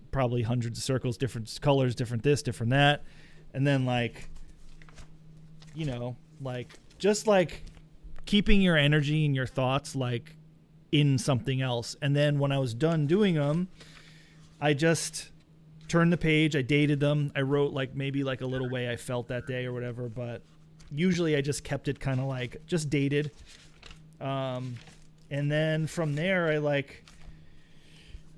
B: probably hundreds of circles, different colors, different this, different that. And then like, you know, like just like keeping your energy and your thoughts like in something else. And then when I was done doing them, I just turned the page. I dated them. I wrote like maybe like a little way I felt that day or whatever, but usually I just kept it kind of like just dated. And then from there, I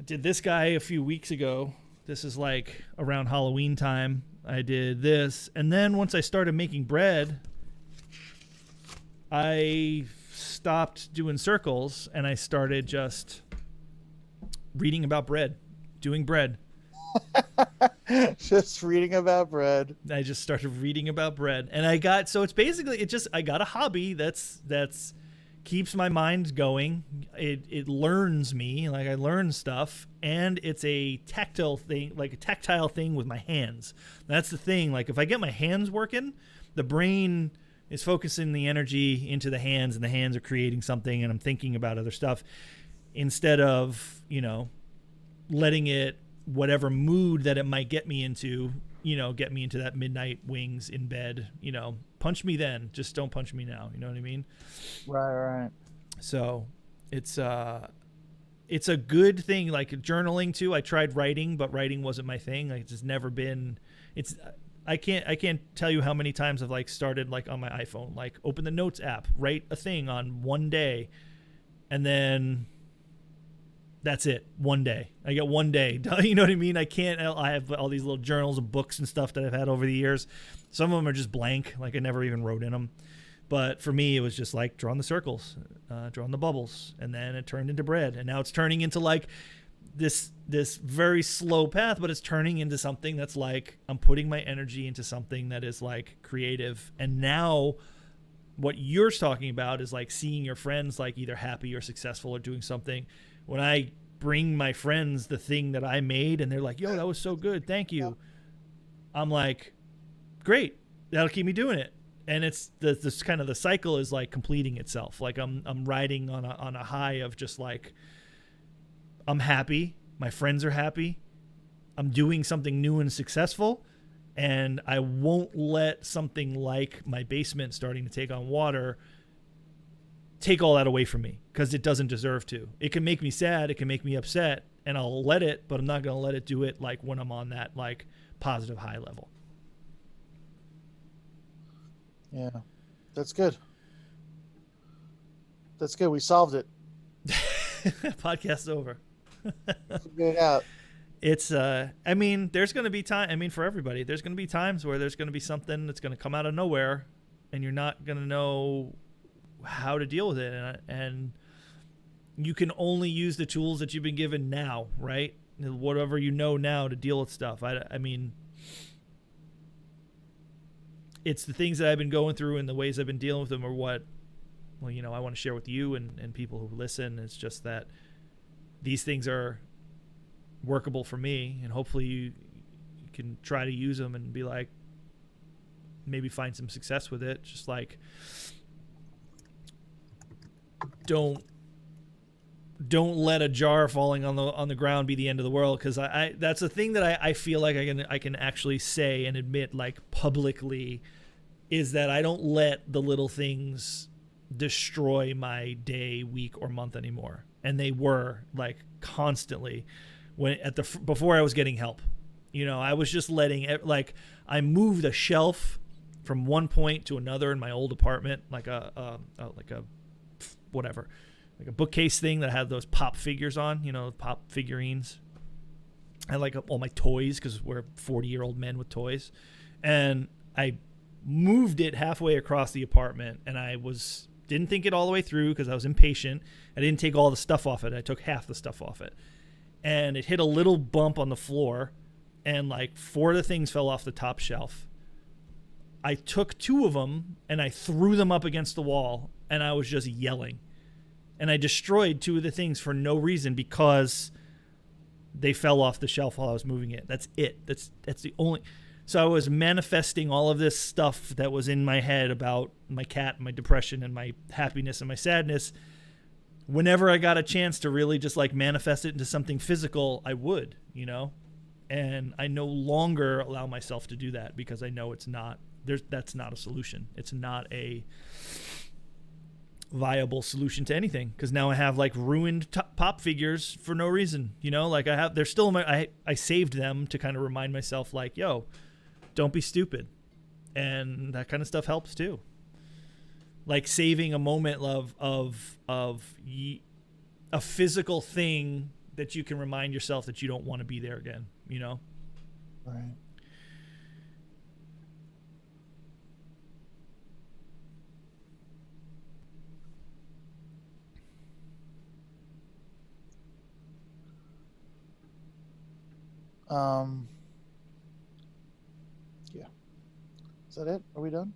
B: did this guy a few weeks ago. This is like around Halloween time. I did this. And then once I started making bread, I stopped doing circles and I started just reading about bread, doing bread.
A: Just reading about bread.
B: I just started reading about bread, and I got I got a hobby that's keeps my mind going. It learns me, like I learn stuff, and it's a tactile thing, like a tactile thing with my hands. That's the thing. Like if I get my hands working, the brain is focusing the energy into the hands, and the hands are creating something, and I'm thinking about other stuff instead of, you know, letting it, whatever mood that it might get me into, you know, get me into that midnight wings in bed, you know, punch me then, just don't punch me now. You know what I mean?
A: Right.
B: So it's a good thing. Like journaling too. I tried writing, but writing wasn't my thing. Like it's just never been, I can't tell you how many times I've like started like on my iPhone, like open the notes app, write a thing on one day, and then that's it. One day. I get one day. You know what I mean? I have all these little journals and books and stuff that I've had over the years. Some of them are just blank. Like I never even wrote in them. But for me, it was just like drawing the circles, drawing the bubbles. And then it turned into bread. And now it's turning into like this very slow path, but it's turning into something that's like, I'm putting my energy into something that is like creative. And now what you're talking about is like seeing your friends like either happy or successful or doing something. When I bring my friends the thing that I made and they're like, yo, that was so good, thank you, I'm like, great, that'll keep me doing it. And it's this kind of the cycle is like completing itself. Like I'm riding on a high of just like, I'm happy, my friends are happy, I'm doing something new and successful, and I won't let something like my basement starting to take on water take all that away from me, because it doesn't deserve to. It can make me sad, it can make me upset, and I'll let it, but I'm not going to let it do it like when I'm on that like positive high level.
A: Yeah, that's good. That's good. We solved it.
B: Podcast's over.
A: Figured it out.
B: It's I mean, there's going to be time, I mean, for everybody, there's going to be times where there's going to be something that's going to come out of nowhere and you're not going to know how to deal with it, and you can only use the tools that you've been given now, right? Whatever you know now to deal with stuff. I mean, it's the things that I've been going through and the ways I've been dealing with them are what, well, you know, I want to share with you and people who listen. It's just that these things are workable for me, and hopefully you can try to use them and be like, maybe find some success with it. Just like, don't let a jar falling on the ground be the end of the world, because I that's the thing that I feel like I can actually say and admit like publicly, is that I don't let the little things destroy my day, week, or month anymore. And they were like constantly before I was getting help. You know, I was just letting it, like, I moved a shelf from one point to another in my old apartment, like a bookcase thing that had those pop figures on, you know, pop figurines. I had like all my toys because we're 40-year-old men with toys. And I moved it halfway across the apartment, and didn't think it all the way through because I was impatient. I didn't take all the stuff off it. I took half the stuff off it. And it hit a little bump on the floor, and like 4 of the things fell off the top shelf. I took 2 of them and I threw them up against the wall, and I was just yelling. And I destroyed 2 of the things for no reason because they fell off the shelf while I was moving it. That's it. That's the only. So I was manifesting all of this stuff that was in my head about my cat, my depression, and my happiness and my sadness. Whenever I got a chance to really just like manifest it into something physical, I would, you know? And I no longer allow myself to do that because I know that's not a solution. It's not a viable solution to anything, because now I have like ruined pop figures for no reason, you know? Like they're still I saved them to kind of remind myself like, yo, don't be stupid. And that kind of stuff helps too. Like saving a moment of a physical thing that you can remind yourself that you don't want to be there again, you know?
A: Right. Yeah. Is that it? Are we done?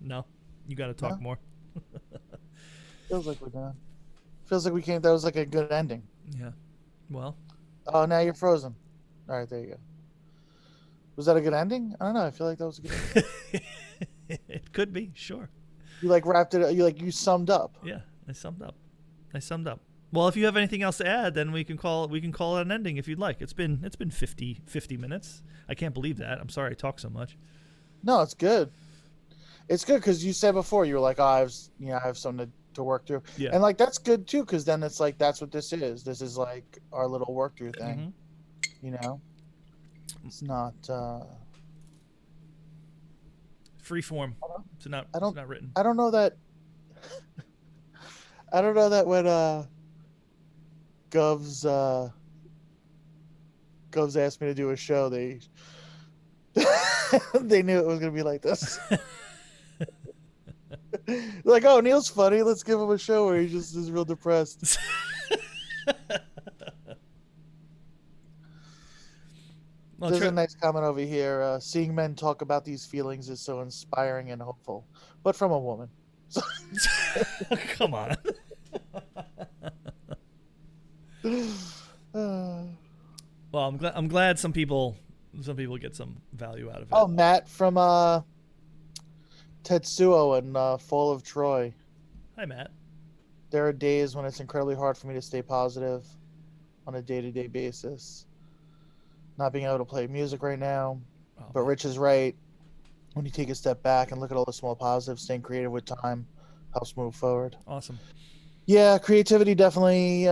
B: No, you got to talk more.
A: Feels like we're done. Feels like we came. That was like a good ending.
B: Yeah. Well.
A: Oh, now you're frozen. All right, there you go. Was that a good ending? I don't know. I feel like that was a good ending.
B: It could be, sure.
A: You like wrapped it. You summed up.
B: Yeah, I summed up. Well, if you have anything else to add, then we can call it an ending if you'd like. It's been 50 minutes. I can't believe that. I'm sorry I talk so much.
A: No, it's good. It's good because you said before you were like, oh, I have something to work through.
B: Yeah.
A: And like that's good too, because then it's like that's what this is. This is like our little work through thing. Mm-hmm. You know, it's not
B: free form. It's not written.
A: I don't know that. I don't know that when Govs asked me to do a show, they they knew it was gonna be like this. Like, oh, Neil's funny. Let's give him a show where he just is real depressed. There's a nice comment over here. Seeing men talk about these feelings is so inspiring and hopeful, but from a woman.
B: Come on. Well, I'm glad some people get some value out of it.
A: Oh, Matt from Tetsuo and Fall of Troy.
B: Hi, Matt.
A: There are days when it's incredibly hard for me to stay positive on a day-to-day basis. Not being able to play music right now. Oh, but Rich is right. When you take a step back and look at all the small positives, staying creative with time helps move forward.
B: Awesome.
A: Yeah, creativity definitely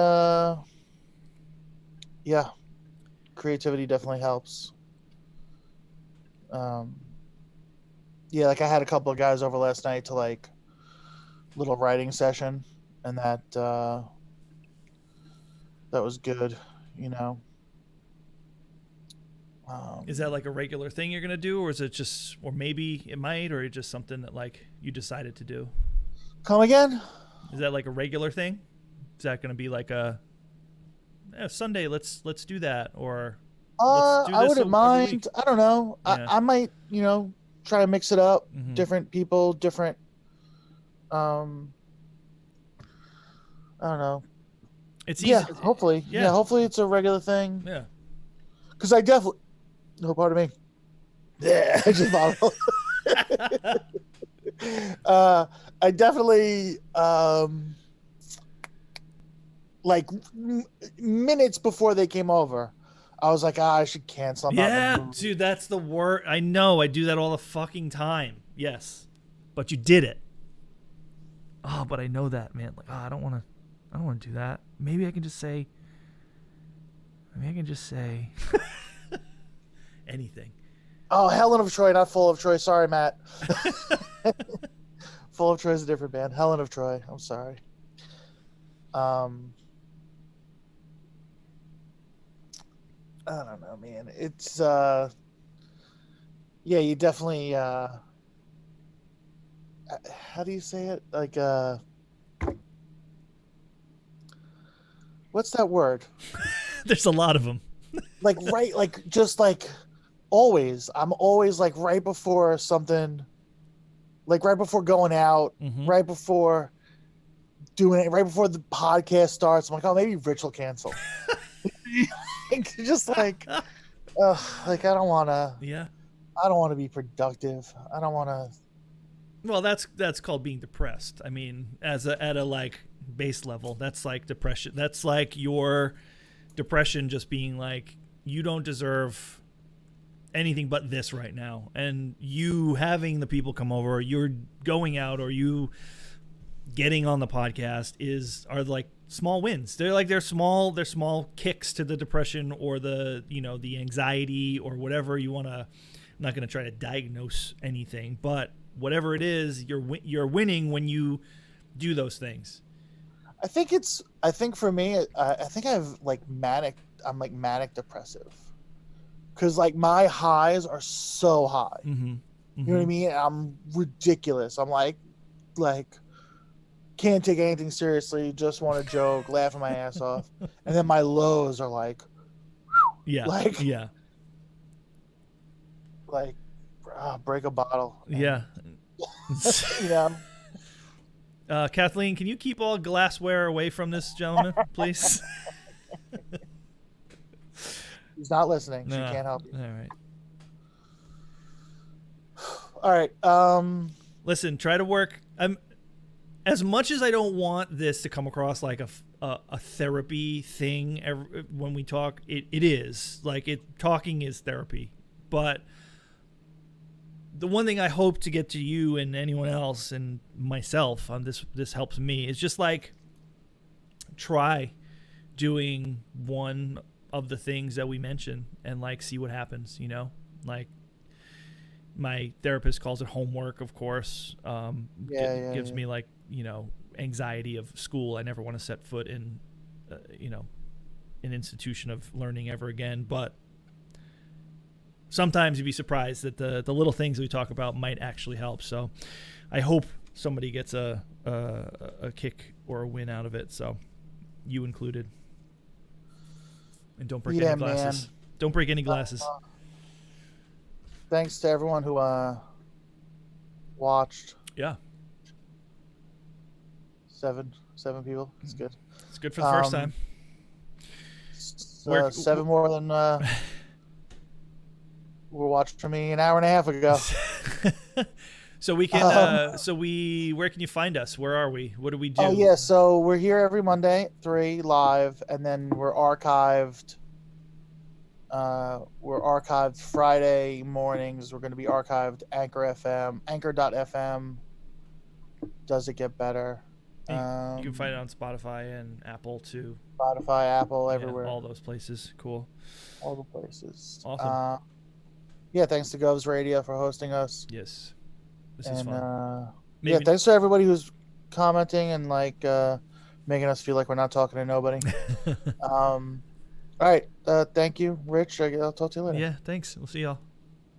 A: creativity definitely helps. Yeah, like I had a couple of guys over last night to like little writing session, and that was good, you know.
B: Is that like a regular thing you're gonna do, or is it just, or maybe it might, or just something that like you decided to do?
A: Come again?
B: Is that like a regular thing? Is that gonna be like a Sunday? Let's do that, or let's do this
A: I wouldn't mind. I don't know. Yeah. I might, try to mix it up. Mm-hmm. Different people, different. I don't know.
B: It's easy.
A: Yeah, hopefully. Yeah, hopefully it's a regular thing.
B: Yeah.
A: Because I definitely. No, pardon me. Yeah, I just thought. I definitely like minutes before they came over, I was like, I should cancel.
B: Yeah, dude, that's the word. I know. I do that all the fucking time. Yes, but you did it. oh, but I know that, man. Like, oh, I don't want to do that. Maybe I can just say anything.
A: Oh, Helen of Troy, not Full of Troy. Sorry, Matt. Full of Troy is a different band. Helen of Troy. I'm sorry. I don't know, man. It's yeah, you definitely how do you say it? Like what's that word?
B: There's a lot of them.
A: Like right, like just like always. I'm always like right before something, like right before going out,
B: Mhm.
A: right before doing it, right before the podcast starts. I'm like, oh, maybe Rich will cancel. Just like, like I don't want to be productive. I don't want to.
B: Well, that's called being depressed. I mean, at a like base level, that's like depression. That's like your depression just being like, you don't deserve anything but this right now. And you having the people come over, or you're going out, or you getting on the podcast are like small wins. They're small kicks to the depression or the anxiety or whatever you want to. I'm not going to try to diagnose anything, but whatever it is, you're winning when you do those things.
A: I think for me, I think I have like I'm like manic depressive, because like my highs are so high.
B: Mm-hmm. Mm-hmm.
A: You know what I mean? I'm ridiculous. I'm like can't take anything seriously. Just want to joke, laughing my ass off, and then my lows are like, like break a bottle.
B: Yeah.
A: You know.
B: Kathleen, can you keep all glassware away from this gentleman, please?
A: He's not listening.
B: No.
A: She can't help you.
B: All right.
A: All right.
B: Listen, try to work. As much as I don't want this to come across like a therapy thing when we talk, it is. Like, talking is therapy. But the one thing I hope to get to you and anyone else and myself on this helps me is just like try doing one of the things that we mentioned and like see what happens, like my therapist calls it homework, of course. Gives me like, anxiety of school. I never want to set foot in, an institution of learning ever again. But sometimes you'd be surprised that the little things we talk about might actually help. So I hope somebody gets a kick or a win out of it. So you included. And don't break any glasses.
A: Man.
B: Don't break any glasses.
A: Thanks to everyone who watched.
B: Yeah.
A: 7 people. It's good.
B: It's good for the first time.
A: 7 more than were watching for me an hour and a half ago.
B: So we can. Where can you find us? Where are we? What do we do?
A: Oh yeah, so we're here every Monday, 3 live, and then we're archived. We're archived Friday mornings. We're going to be archived Anchor.fm. Does it get better?
B: You can find it on Spotify and Apple too.
A: Spotify, Apple, everywhere.
B: All those places. Cool.
A: All the places.
B: Awesome.
A: Yeah, thanks to Govs Radio for hosting us.
B: Yes. This is fun.
A: Yeah, thanks to everybody who's commenting and like making us feel like we're not talking to nobody. All right. Thank you, Rich. I'll talk to you later.
B: Yeah, thanks. We'll see y'all.